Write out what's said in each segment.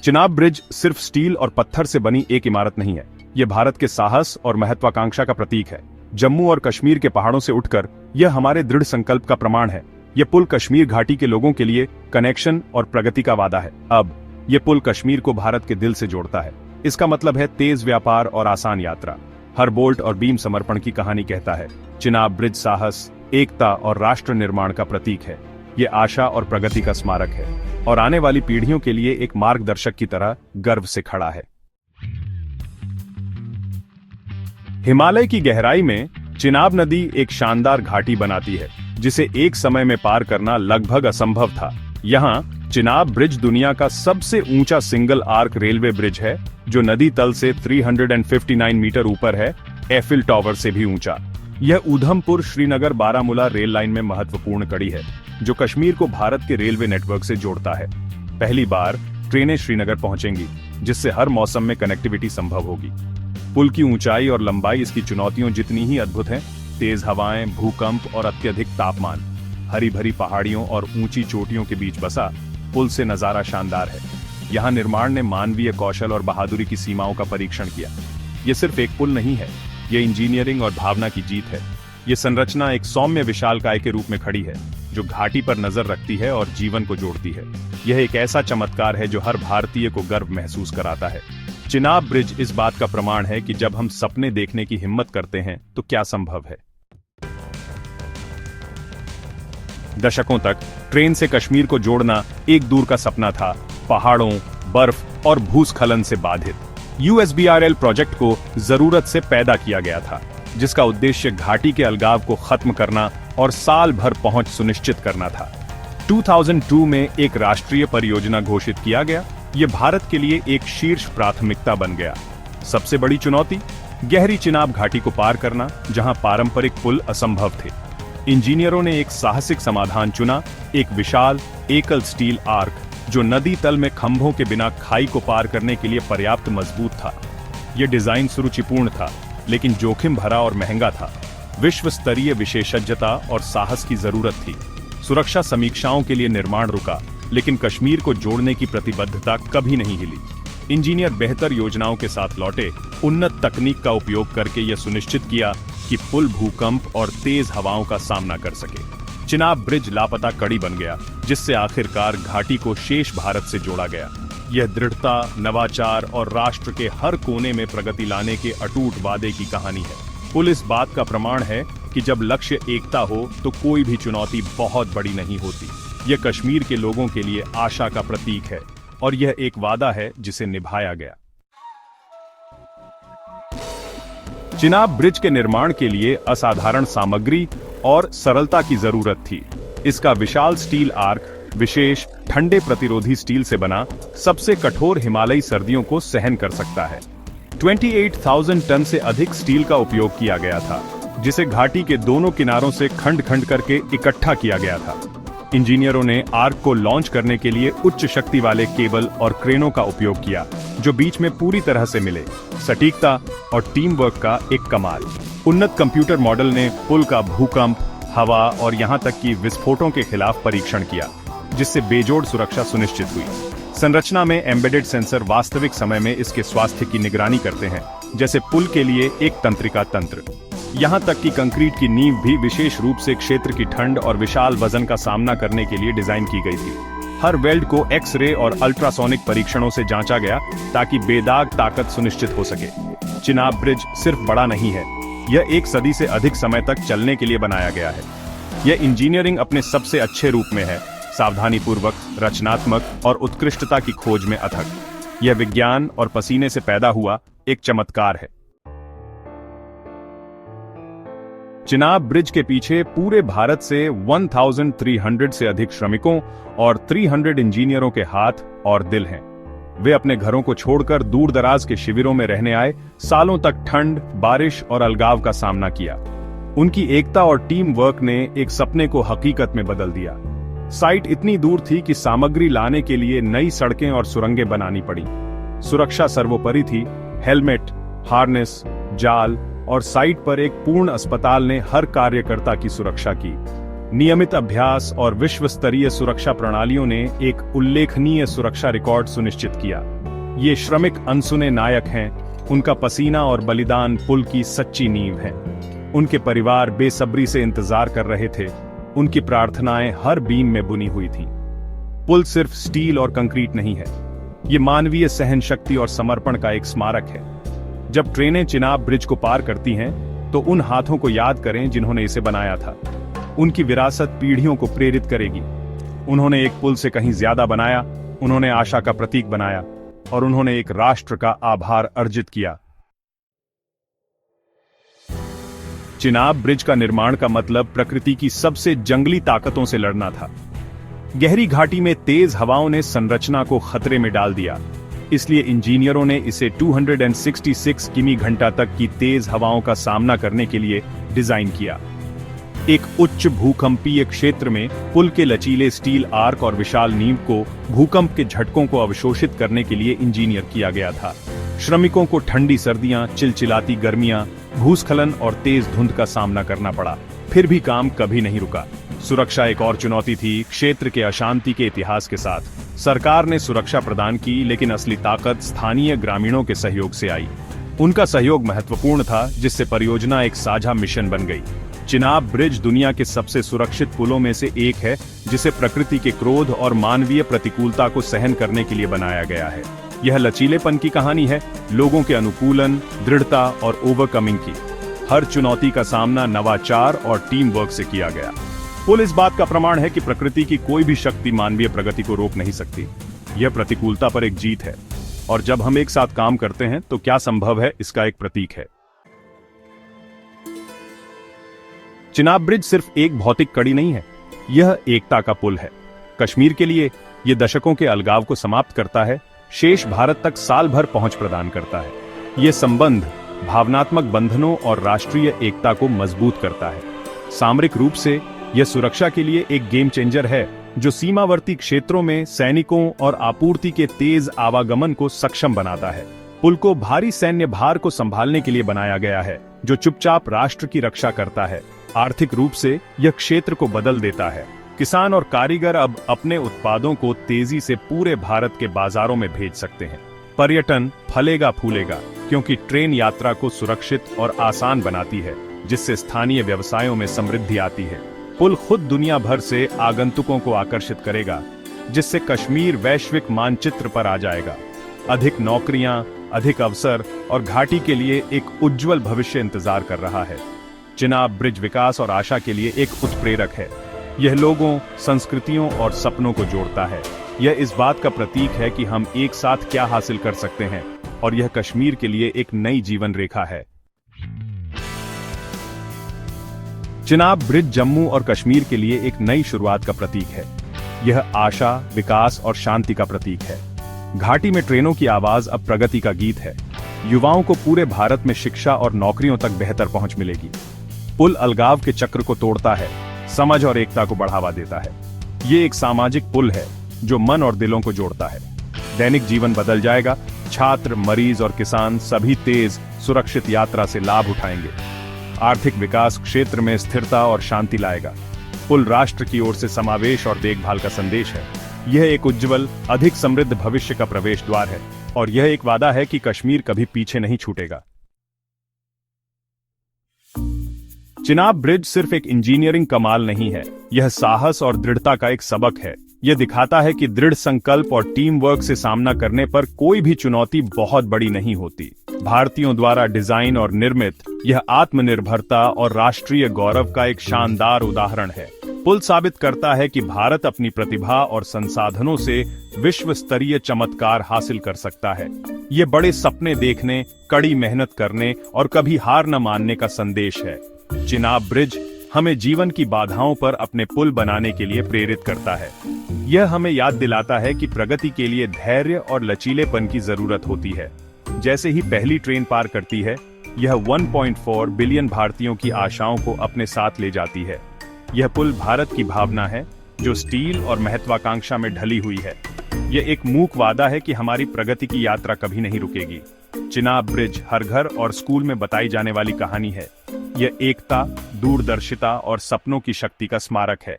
Chenab bridge सिर्फ steel और पत्थर से बनी एक इमारत नहीं है, यह भारत के साहस और महत्वाकांक्षा का प्रतीक है। जम्मू और कश्मीर के पहाड़ों से उठकर यह हमारे दृढ़ संकल्प का प्रमाण है। यह पुल कश्मीर घाटी के लोगों के लिए कनेक्शन और प्रगति का वादा है। अब यह पुल कश्मीर को भारत के दिल से जोड़ता है। इसका मतलब है तेज व्यापार और आसान यात्रा। हर बोल्ट और बीम समर्पण की कहानी कहता है। चिनाब ब्रिज साहस, एकता और राष्ट्र निर्माण का प्रतीक है। ये आशा और प्रगति का स्मारक है और आने वाली पीढ़ियों के लिए एक मार्गदर्शक की तरह गर्व से खड़ा है। हिमालय की गहराई में चिनाब नदी एक शानदार घाटी बनाती है, जिसे एक समय में पार करना लगभग असंभव था। यहाँ चिनाब ब्रिज दुनिया का सबसे ऊंचा सिंगल आर्क रेलवे ब्रिज है, जो नदी तल से 359 मीटर ऊपर है, एफिल टावर से भी ऊंचा। यह उधमपुर श्रीनगर बारामूला रेल लाइन में महत्वपूर्ण कड़ी है, जो कश्मीर को भारत के रेलवे नेटवर्क से जोड़ता है। पहली बार ट्रेनें श्रीनगर पहुंचेंगी, जिससे हर मौसम में कनेक्टिविटी संभव होगी। पुल की ऊंचाई और लंबाई इसकी चुनौतियों जितनी ही अद्भुत हैं। तेज हवाएं, भूकंप और अत्यधिक तापमान, हरी भरी पहाड़ियों और ऊंची चोटियों के बीच बसा पुल से नजारा शानदार है। यहाँ निर्माण ने मानवीय कौशल और बहादुरी की सीमाओं का परीक्षण किया। ये सिर्फ एक पुल नहीं है, ये इंजीनियरिंग और भावना की जीत है। ये संरचना एक सौम्य विशालकाय के रूप में खड़ी है, जो घाटी पर नजर रखती है और जीवन को जोड़ती है। यह एक ऐसा चमत्कार है जो हर भारतीय को गर्व महसूस कराता है। चिनाब ब्रिज इस बात का प्रमाण है कि जब हम सपने देखने की हिम्मत करते हैं तो क्या संभव है। दशकों तक ट्रेन से कश्मीर को जोड़ना एक दूर का सपना था, पहाड़ों, बर्फ और भूस्खलन से बाधित। यूएसबीआरएल प्रोजेक्ट को जरूरत से पैदा किया गया था, जिसका उद्देश्य घाटी के अलगाव को खत्म करना और साल भर पहुंच सुनिश्चित करना था। 2002 में एक राष्ट्रीय परियोजना घोषित किया गया। यह भारत के लिए एक शीर्ष प्राथमिकता बन गया। सबसे बड़ी चुनौती, गहरी चिनाब घाटी को पार करना, जहां पारंपरिक पुल असंभव थे। इंजीनियरों ने एक साहसिक समाधान चुना, एक विशाल एकल स्टील आर्क, जो नदी तल में खंभों के बिना खाई को पार करने के लिए पर्याप्त मजबूत था। यह डिजाइन सुरुचिपूर्ण था, लेकिन जोखिम भरा और महंगा था। विश्व स्तरीय विशेषज्ञता और साहस की जरूरत थी। सुरक्षा समीक्षाओं के लिए निर्माण रुका, लेकिन कश्मीर को जोड़ने की प्रतिबद्धता कभी नहीं हिली। इंजीनियर बेहतर योजनाओं के साथ लौटे, उन्नत तकनीक का उपयोग करके यह सुनिश्चित किया कि पुल भूकंप और तेज हवाओं का सामना कर सके। चिनाब ब्रिज लापता कड़ी बन गया, जिससे आखिरकार घाटी को शेष भारत से जोड़ा गया। यह दृढ़ता, नवाचार और राष्ट्र के हर कोने में प्रगति लाने के अटूट वादे की कहानी है। पुल इस बात का प्रमाण है कि जब लक्ष्य एकता हो तो कोई भी चुनौती बहुत बड़ी नहीं होती। यह कश्मीर के लोगों के लिए आशा का प्रतीक है और यह एक वादा है जिसे निभाया गया। चिनाब ब्रिज के निर्माण के लिए असाधारण सामग्री और सरलता की जरूरत थी। इसका विशाल स्टील आर्क विशेष ठंडे प्रतिरोधी स्टील से बना, सबसे कठोर हिमालयी सर्दियों को सहन कर सकता है। 28,000 टन से अधिक स्टील का उपयोग किया गया था, जिसे घाटी के दोनों किनारों से खंड खंड करके इकट्ठा किया गया था। इंजीनियरों ने आर्क को लॉन्च करने के लिए उच्च शक्ति वाले केबल और क्रेनों का उपयोग किया, जो बीच में पूरी तरह से मिले। सटीकता और टीम वर्क का एक कमाल। उन्नत कंप्यूटर मॉडल ने पुल का भूकंप, हवा और यहां तक कि विस्फोटों के खिलाफ परीक्षण किया, जिससे बेजोड़ सुरक्षा सुनिश्चित हुई। संरचना में एम्बेडेड सेंसर वास्तविक समय में इसके स्वास्थ्य की निगरानी करते हैं, जैसे पुल के लिए एक तंत्रिका तंत्र। यहाँ तक कि कंक्रीट की नींव भी विशेष रूप से क्षेत्र की ठंड और विशाल वजन का सामना करने के लिए डिजाइन की गई थी। हर वेल्ड को एक्स-रे और अल्ट्रासोनिक परीक्षणों से जांचा गया, ताकि बेदाग ताकत सुनिश्चित हो सके। चिनाब ब्रिज सिर्फ बड़ा नहीं है, यह एक सदी से अधिक समय तक चलने के लिए बनाया गया है। यह इंजीनियरिंग अपने सबसे अच्छे रूप में है, सावधानीपूर्वक, रचनात्मक और उत्कृष्टता की खोज में अथक। यह विज्ञान और पसीने से पैदा हुआ एक चमत्कार है। चिनाब ब्रिज के पीछे पूरे भारत से 1300 से अधिक श्रमिकों और 300 इंजीनियरों के हाथ और दिल हैं। वे अपने घरों को छोड़कर दूर दराज के शिविरों में रहने आए, सालों तक ठंड, बारिश और अलगाव का सामना किया। उनकी एकता और टीम वर्क ने एक सपने को हकीकत में बदल दिया। साइट इतनी दूर थी कि सामग्री लाने के लिए नई सड़कें और सुरंगें बनानी पड़ी। सुरक्षा सर्वोपरि थी। हेलमेट, हार्नेस, जाल और साइट पर एक पूर्ण अस्पताल ने हर कार्यकर्ता की सुरक्षा की। नियमित अभ्यास और विश्व स्तरीय सुरक्षा प्रणालियों ने एक उल्लेखनीय सुरक्षा रिकॉर्ड सुनिश्चित किया। ये श्रमिक अनसुने नायक हैं, उनका पसीना और बलिदान पुल की सच्ची नींव है। उनके परिवार बेसब्री से इंतजार कर रहे थे, उनकी प्रार्थनाएं हर बीम में बुनी हुई थीं। पुल सिर्फ स्टील और कंक्रीट नहीं है, ये मानवीय सहन शक्ति और समर्पण का एक स्मारक है। जब ट्रेनें चिनाब ब्रिज को पार करती हैं, तो उन हाथों को याद करें जिन्होंने इसे बनाया था। उनकी विरासत पीढ़ियों को प्रेरित करेगी। उन्होंने एक पुल से कहीं ज्यादा बनाया, उन्होंने आशा का प्रतीक बनाया और उन्होंने एक राष्ट्र का आभार अर्जित किया। चिनाब ब्रिज का निर्माण का मतलब प्रकृति की सबसे जंगली ताकतों से लड़ना था। गहरी घाटी में तेज हवाओं ने संरचना को खतरे में डाल दिया, इसलिए इंजीनियरों ने इसे 266 किमी घंटा तक की तेज हवाओं का सामना करने के लिए डिजाइन किया। एक उच्च भूकंपीय क्षेत्र में पुल के लचीले स्टील आर्क और विशाल नींव को भूकंप के झटकों को अवशोषित करने के लिए इंजीनियर किया गया था। श्रमिकों को ठंडी सर्दियां, चिलचिलाती गर्मियां, भूस्खलन और तेज धुंध का सामना करना पड़ा, फिर भी काम कभी नहीं रुका। सुरक्षा एक और चुनौती थी। क्षेत्र के अशांति के इतिहास के साथ सरकार ने सुरक्षा प्रदान की, लेकिन असली ताकत स्थानीय ग्रामीणों के सहयोग से आई। उनका सहयोग महत्वपूर्ण था, जिससे परियोजना एक साझा मिशन बन गई। चिनाब ब्रिज दुनिया के सबसे सुरक्षित पुलों में से एक है, जिसे प्रकृति के क्रोध और मानवीय प्रतिकूलता को सहन करने के लिए बनाया गया है। यह लचीलेपन की कहानी है, लोगों के अनुकूलन, दृढ़ता और ओवरकमिंग की। हर चुनौती का सामना नवाचार और टीम वर्क से किया गया। पुल इस बात का प्रमाण है कि प्रकृति की कोई भी शक्ति मानवीय प्रगति को रोक नहीं सकती। यह प्रतिकूलता पर एक जीत है, और जब हम एक साथ काम करते हैं तो क्या संभव है, इसका एक प्रतीक है। चिनाब ब्रिज सिर्फ एक भौतिक कड़ी नहीं है, यह एकता का पुल है। कश्मीर के लिए यह दशकों के अलगाव को समाप्त करता है, शेष भारत तक साल भर पहुंच प्रदान करता है। यह संबंध भावनात्मक बंधनों और राष्ट्रीय एकता को मजबूत करता है। सामरिक रूप से यह सुरक्षा के लिए एक गेम चेंजर है, जो सीमावर्ती क्षेत्रों में सैनिकों और आपूर्ति के तेज आवागमन को सक्षम बनाता है। पुल को भारी सैन्य भार को संभालने के लिए बनाया गया है, जो चुपचाप राष्ट्र की रक्षा करता है। आर्थिक रूप से यह क्षेत्र को बदल देता है। किसान और कारीगर अब अपने उत्पादों को तेजी से पूरे भारत के बाजारों में भेज सकते हैं। पर्यटन फलेगा फूलेगा, क्योंकि ट्रेन यात्रा को सुरक्षित और आसान बनाती है, जिससे स्थानीय व्यवसायों में समृद्धि आती है। पुल खुद दुनिया भर से आगंतुकों को आकर्षित करेगा, जिससे कश्मीर वैश्विक मानचित्र पर आ जाएगा। अधिक नौकरियां, अधिक अवसर और घाटी के लिए एक उज्जवल भविष्य इंतजार कर रहा है। चिनाब ब्रिज विकास और आशा के लिए एक उत्प्रेरक है। यह लोगों, संस्कृतियों और सपनों को जोड़ता है। यह इस बात का प्रतीक है कि हम एक साथ क्या हासिल कर सकते हैं, और यह कश्मीर के लिए एक नई जीवन रेखा है। चिनाब ब्रिज जम्मू और कश्मीर के लिए एक नई शुरुआत का प्रतीक है। यह आशा, विकास और शांति का प्रतीक है। घाटी में ट्रेनों की आवाज अब प्रगति का गीत है। युवाओं को पूरे भारत में शिक्षा और नौकरियों तक बेहतर पहुंच मिलेगी। पुल अलगाव के चक्र को तोड़ता है, समझ और एकता को बढ़ावा देता है। ये एक सामाजिक पुल है, जो मन और दिलों को जोड़ता है। दैनिक जीवन बदल जाएगा। छात्र, मरीज और किसान सभी तेज, सुरक्षित यात्रा से लाभ उठाएंगे। आर्थिक विकास क्षेत्र में स्थिरता और शांति लाएगा। पुल राष्ट्र की ओर से समावेश और देखभाल का संदेश है। यह एक उज्जवल, अधिक समृद्ध भविष्य का प्रवेश द्वार है, और यह एक वादा है कि कश्मीर कभी पीछे नहीं छूटेगा। चिनाब ब्रिज सिर्फ एक इंजीनियरिंग कमाल नहीं है, यह साहस और दृढ़ता का एक सबक है। यह दिखाता है कि दृढ़ संकल्प और टीम वर्क से सामना करने पर कोई भी चुनौती बहुत बड़ी नहीं होती। भारतीयों द्वारा डिजाइन और निर्मित यह आत्मनिर्भरता और राष्ट्रीय गौरव का एक शानदार उदाहरण है। पुल साबित करता है कि भारत अपनी प्रतिभा और संसाधनों से विश्व स्तरीय चमत्कार हासिल कर सकता है। ये बड़े सपने देखने, कड़ी मेहनत करने और कभी हार न मानने का संदेश है। चिनाब ब्रिज हमें जीवन की बाधाओं पर अपने पुल बनाने के लिए प्रेरित करता है। यह हमें याद दिलाता है कि प्रगति के लिए धैर्य और लचीलेपन की जरूरत होती है। जैसे ही पहली ट्रेन पार करती है, यह 1.4 बिलियन भारतीयों की आशाओं को अपने साथ ले जाती है। यह पुल भारत की भावना है, जो स्टील और महत्वाकांक्षा में ढली हुई है। यह एक मूक वादा है कि हमारी प्रगति की यात्रा कभी नहीं रुकेगी। चिनाब ब्रिज हर घर और स्कूल में बताई जाने वाली कहानी है। यह एकता, दूरदर्शिता और सपनों की शक्ति का स्मारक है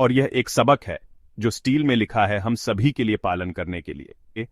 और यह एक सबक है जो स्टील में लिखा है हम सभी के लिए पालन करने के लिए।